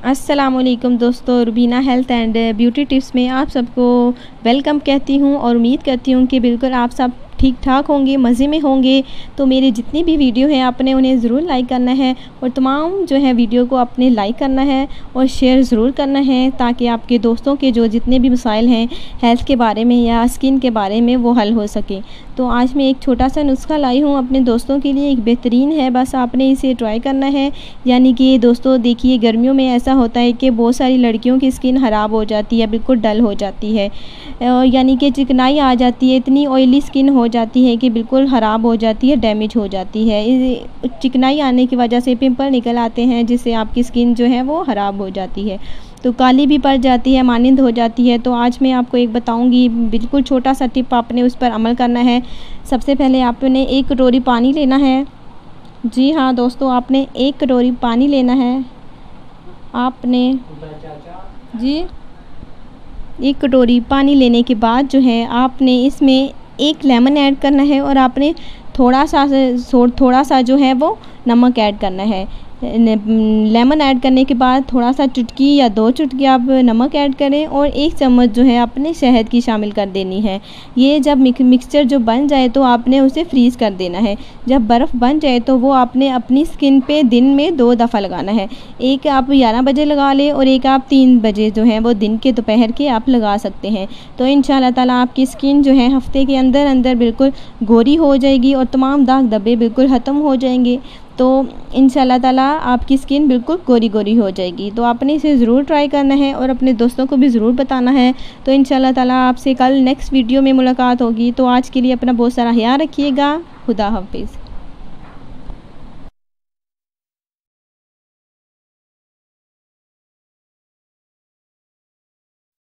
अस्सलामुअलैकुम दोस्तों, Rubina health and beauty tips में आप सबको वेलकम कहती हूँ और उम्मीद करती हूँ कि बिल्कुल आप सब ठीक ठाक होंगे, मज़े में होंगे। तो मेरे जितनी भी वीडियो हैं आपने उन्हें ज़रूर लाइक करना है और तमाम जो है वीडियो को आपने लाइक करना है और शेयर ज़रूर करना है, ताकि आपके दोस्तों के जो जितने भी मसाइल हैं हेल्थ के बारे में या स्किन के बारे में वो हल हो सके। तो आज मैं एक छोटा सा नुस्खा लाई हूँ अपने दोस्तों के लिए, एक बेहतरीन है, बस आपने इसे ट्राई करना है। यानी कि दोस्तों देखिए, गर्मियों में ऐसा होता है कि बहुत सारी लड़कियों की स्किन ख़राब हो जाती है, बिल्कुल डल हो जाती है, यानी कि चिकनाई आ जाती है, इतनी ऑयली स्किन हो जाती है कि बिल्कुल ख़राब हो जाती है, डैमेज हो जाती है। चिकनाई आने की वजह से पिंपल निकल आते हैं, जिससे आपकी स्किन जो है वो ख़राब हो जाती है, तो काली भी पड़ जाती है, मानिंद हो जाती है। तो आज मैं आपको एक बताऊंगी, बिल्कुल छोटा सा टिप, आपने उस पर अमल करना है। सबसे पहले आपने 1 कटोरी पानी लेना है। जी हाँ दोस्तों, आपने 1 कटोरी पानी लेना है। आपने जी 1 कटोरी पानी लेने के बाद जो है आपने इसमें 1 लेमन ऐड करना है और आपने थोड़ा सा जो है वो नमक ऐड करना है। लेमन ऐड करने के बाद थोड़ा सा चुटकी या 2 चुटकी आप नमक ऐड करें और 1 चम्मच जो है आपने शहद की शामिल कर देनी है। ये जब मिक्सचर जो बन जाए तो आपने उसे फ्रीज़ कर देना है। जब बर्फ़ बन जाए तो वो आपने अपनी स्किन पे दिन में 2 दफ़ा लगाना है। एक आप 11 बजे लगा लें और एक आप 3 बजे जो है वो दिन के दोपहर के आप लगा सकते हैं। तो इंशाल्लाह ताला आपकी स्किन जो है हफ्ते के अंदर अंदर बिल्कुल गोरी हो जाएगी और तमाम दाग धब्बे बिल्कुल ख़त्म हो जाएंगे। तो इंशाल्लाह ताला आपकी स्किन बिल्कुल गोरी गोरी हो जाएगी। तो आपने इसे ज़रूर ट्राई करना है और अपने दोस्तों को भी ज़रूर बताना है। तो इंशाल्लाह ताला आपसे कल नेक्स्ट वीडियो में मुलाकात होगी। तो आज के लिए अपना बहुत सारा ख्याल रखिएगा। खुदा हाफिज़।